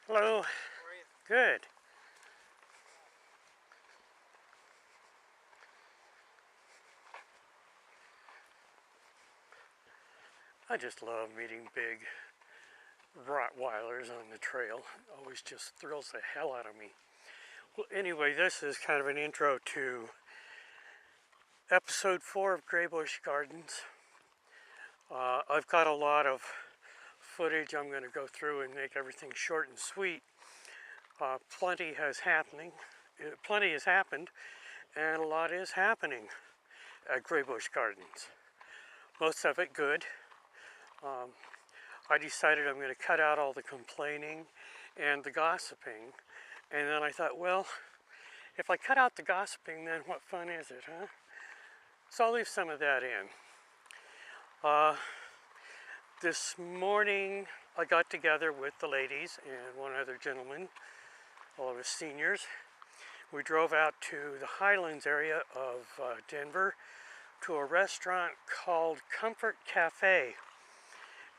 Hello. How are you? Good. I just love meeting big Rottweilers on the trail. It always just thrills the hell out of me. Well, anyway, this is kind of an intro to episode 4 of Gray Bush Gardens. I've got a lot of footage I'm going to go through and make everything short and sweet. Plenty has happened, and a lot is happening at Gray Bush Gardens. Most of it good. I decided I'm going to cut out all the complaining and the gossiping. And then I thought, well, if I cut out the gossiping, then what fun is it, huh? So I'll leave some of that in. This morning, I got together with the ladies and one other gentleman, all of us seniors. We drove out to the Highlands area of Denver to a restaurant called Comfort Cafe.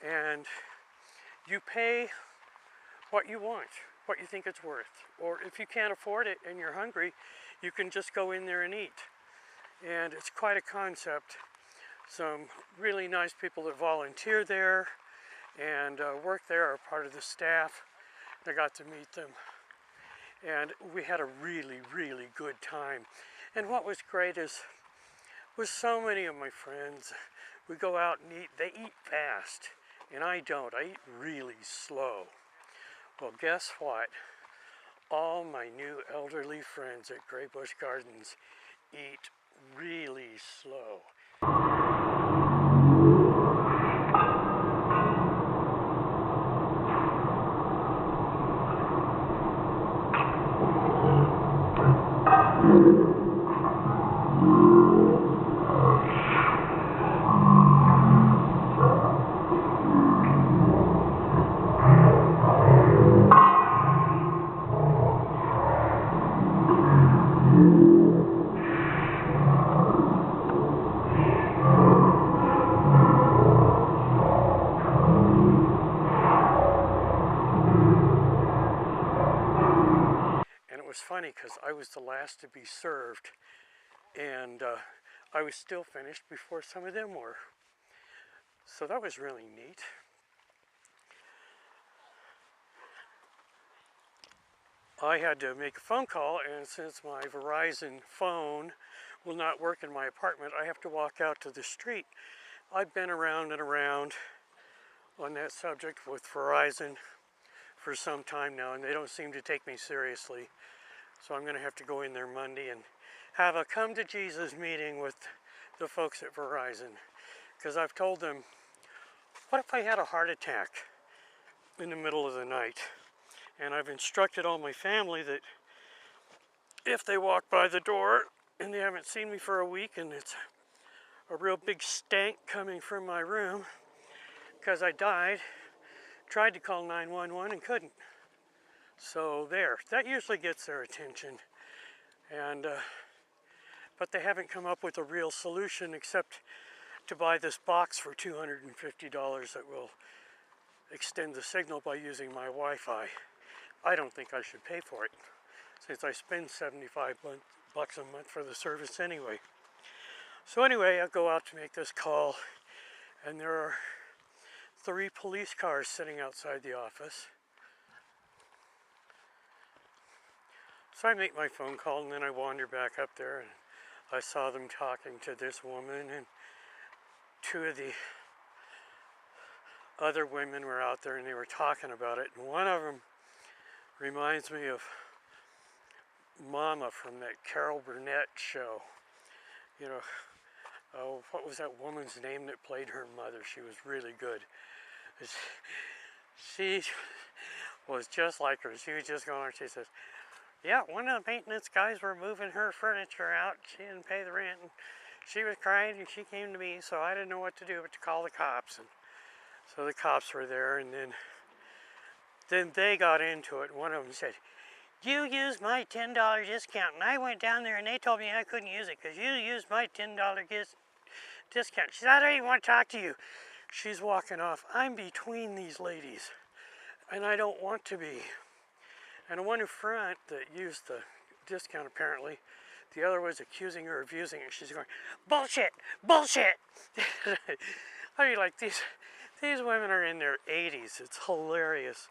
And you pay what you want, what you think it's worth. Or if you can't afford it and you're hungry, you can just go in there and eat. And it's quite a concept. Some really nice people that volunteer there and work there are part of the staff. I got to meet them. And we had a really, really good time. And what was great is, with so many of my friends, we go out and eat. They eat fast, and I don't. I eat really slow. Well, guess what? All my new elderly friends at Gray Bush Gardens eat really slow. Funny because I was the last to be served, and I was still finished before some of them were. So that was really neat. I had to make a phone call, and since my Verizon phone will not work in my apartment, I have to walk out to the street. I've been around and around on that subject with Verizon for some time now, and they don't seem to take me seriously. So I'm going to have to go in there Monday and have a come to Jesus meeting with the folks at Verizon. Because I've told them, what if I had a heart attack in the middle of the night? And I've instructed all my family that if they walk by the door and they haven't seen me for a week and it's a real big stank coming from my room because I died, tried to call 911 and couldn't. So there, that usually gets their attention, and but they haven't come up with a real solution except to buy this box for $250 that will extend the signal by using my Wi-Fi. I don't think I should pay for it, since I spend $75 a month for the service anyway. So anyway, I go out to make this call, and there are 3 police cars sitting outside the office. So I make my phone call, and then I wander back up there, and I saw them talking to this woman, and 2 of the other women were out there, and they were talking about it. And one of them reminds me of Mama from that Carol Burnett show. You know, oh, what was that woman's name that played her mother? She was really good. She was just like her. She was just going, she says, yeah, one of the maintenance guys were moving her furniture out. She didn't pay the rent, and she was crying, and she came to me, so I didn't know what to do but to call the cops. And so the cops were there, and then they got into it. One of them said, you used my $10 discount, and I went down there, and they told me I couldn't use it because you used my $10 discount. She said, I don't even want to talk to you. She's walking off. I'm between these ladies, and I don't want to be. And the one in front that used the discount apparently, the other was accusing her of using it. She's going, bullshit, bullshit. I mean, like these women are in their 80s. It's hilarious.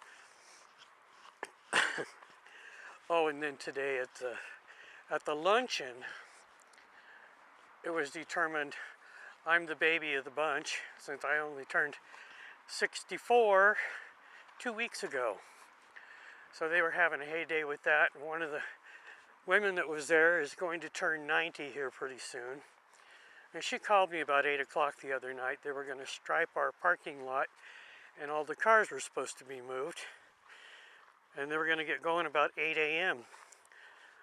Oh, and then today at the luncheon, it was determined I'm the baby of the bunch since I only turned 64 2 weeks ago. So they were having a heyday with that. And one of the women that was there is going to turn 90 here pretty soon. And she called me about 8 o'clock the other night. They were going to stripe our parking lot and all the cars were supposed to be moved. And they were going to get going about 8 a.m.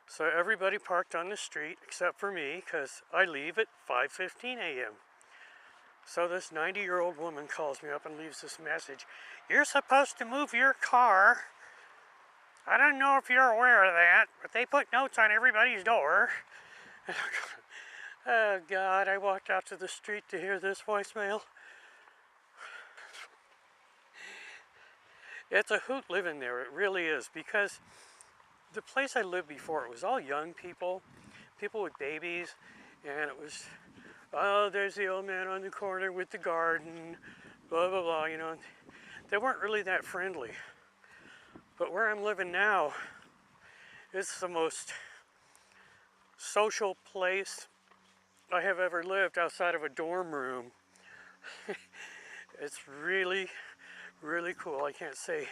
So everybody parked on the street except for me because I leave at 5:15 a.m. So this 90-year-old woman calls me up and leaves this message. You're supposed to move your car. I don't know if you're aware of that, but they put notes on everybody's door. Oh God, I walked out to the street to hear this voicemail. It's a hoot living there, it really is, because the place I lived before, it was all young people, people with babies, and it was, oh, there's the old man on the corner with the garden, blah, blah, blah, you know. They weren't really that friendly. But where I'm living now, it's the most social place I have ever lived outside of a dorm room. It's really, really cool. I can't say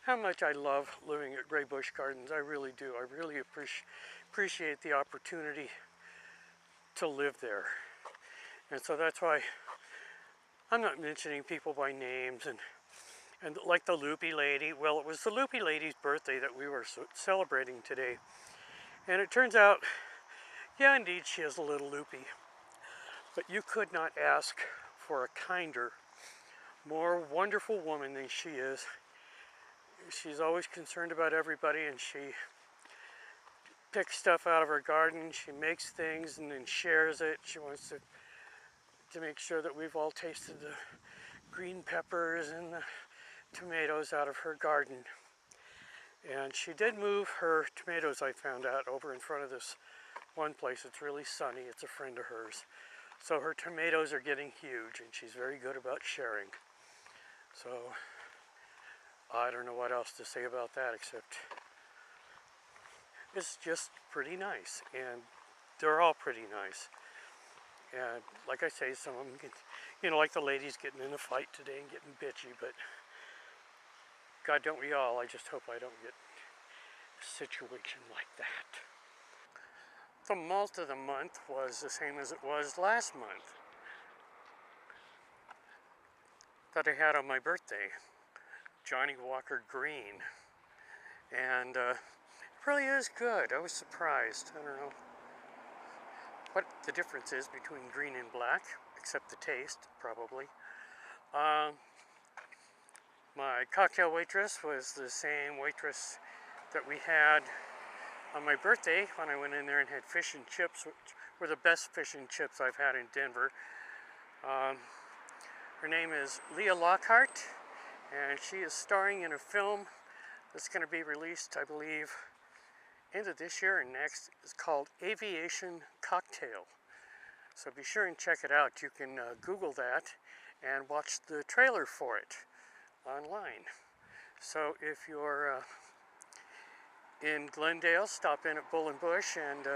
how much I love living at Gray Bush Gardens. I really do. I really appreciate the opportunity to live there. And so that's why I'm not mentioning people by names and like the loopy lady. Well, it was the loopy lady's birthday that we were celebrating today. And it turns out, yeah, indeed, she is a little loopy. But you could not ask for a kinder, more wonderful woman than she is. She's always concerned about everybody, and she picks stuff out of her garden. She makes things and then shares it. She wants to make sure that we've all tasted the green peppers and the tomatoes out of her garden. And she did move her tomatoes, I found out, over in front of this one place. It's really sunny. It's a friend of hers. So her tomatoes are getting huge, and she's very good about sharing. So I don't know what else to say about that, except it's just pretty nice, and they're all pretty nice. And like I say, some of them get, you know, like the ladies getting in a fight today and getting bitchy, but God, don't we all? I just hope I don't get a situation like that. The malt of the month was the same as it was last month that I had on my birthday, Johnny Walker Green. And it really is good. I was surprised. I don't know what the difference is between green and black, except the taste, probably. My cocktail waitress was the same waitress that we had on my birthday when I went in there and had fish and chips, which were the best fish and chips I've had in Denver. Her name is Leah Lockhart, and she is starring in a film that's going to be released, I believe, end of this year and next. It's called Aviation Cocktail. So be sure and check it out. You can Google that and watch the trailer for it online. So if you're in Glendale, stop in at Bull and Bush and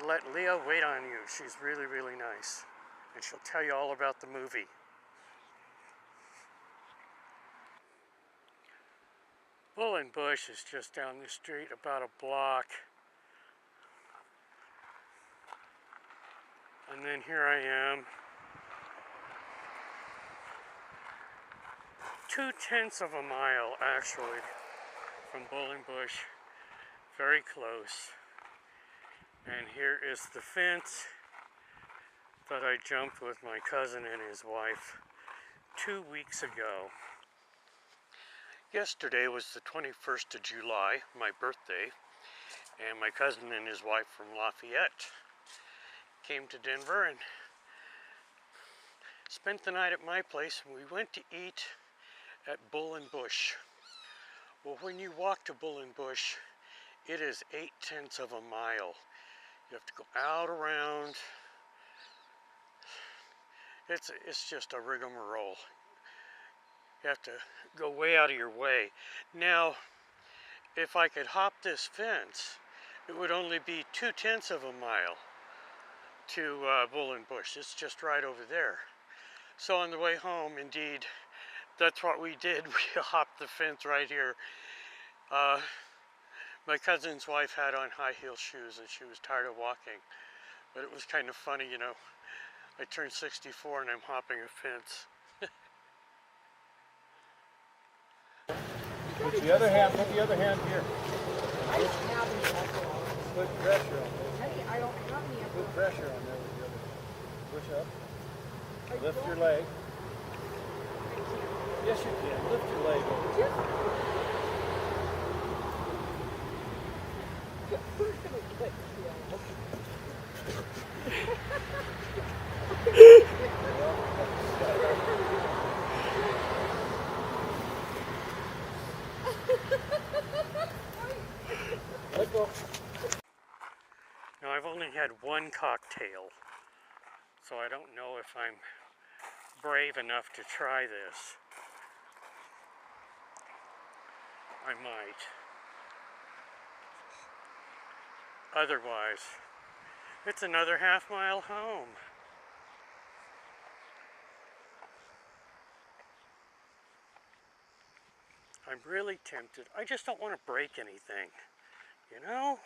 let Leah wait on you. She's really, really nice. And she'll tell you all about the movie. Bull and Bush is just down the street, about a block. And then here I am, 2/10 of a mile actually from Bull and Bush, very close. And here is the fence that I jumped with my cousin and his wife 2 weeks ago. Yesterday was the 21st of July, my birthday, and my cousin and his wife from Lafayette came to Denver and spent the night at my place, and we went to eat at Bull and Bush Well, when you walk to Bullenbush, it is 8/10 of a mile. You have to go out around. It's just a rigmarole. You have to go way out of your way. Now, if I could hop this fence, it would only be 2/10 of a mile to Bullenbush. It's just right over there. So on the way home, indeed, that's what we did. We hopped the fence right here. My cousin's wife had on high heel shoes and she was tired of walking. But it was kind of funny, you know. I turned 64 and I'm hopping a fence. Put the other hand here. I don't have any alcohol. Put pressure on there. Honey, I don't have any alcohol. Put pressure on there with the other hand. Push up. I Lift your don't. leg. I can't. Yes, you can. Lift your leg over. Just. Who's gonna get Let go. Now I've only had one cocktail, so I don't know if I'm brave enough to try this. I might. Otherwise, it's another half-mile home. I'm really tempted. I just don't want to break anything, you know?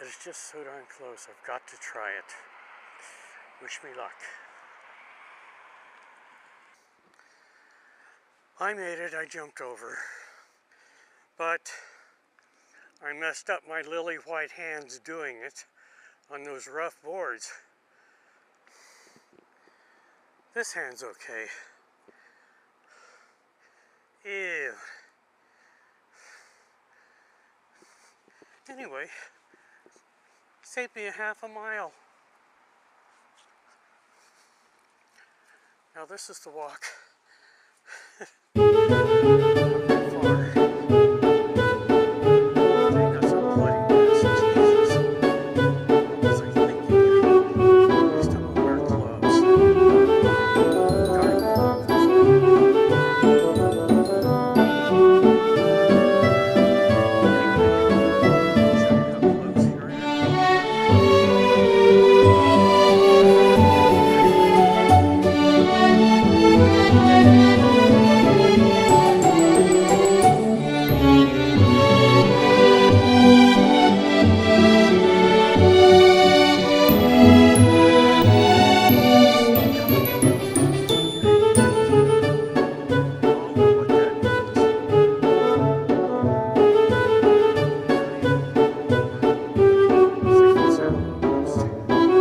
It's just so darn close. I've got to try it. Wish me luck. I made it. I jumped over. But I messed up my lily white hands doing it on those rough boards. This hand's okay. Ew. Anyway, saved me a half a mile. Now this is the walk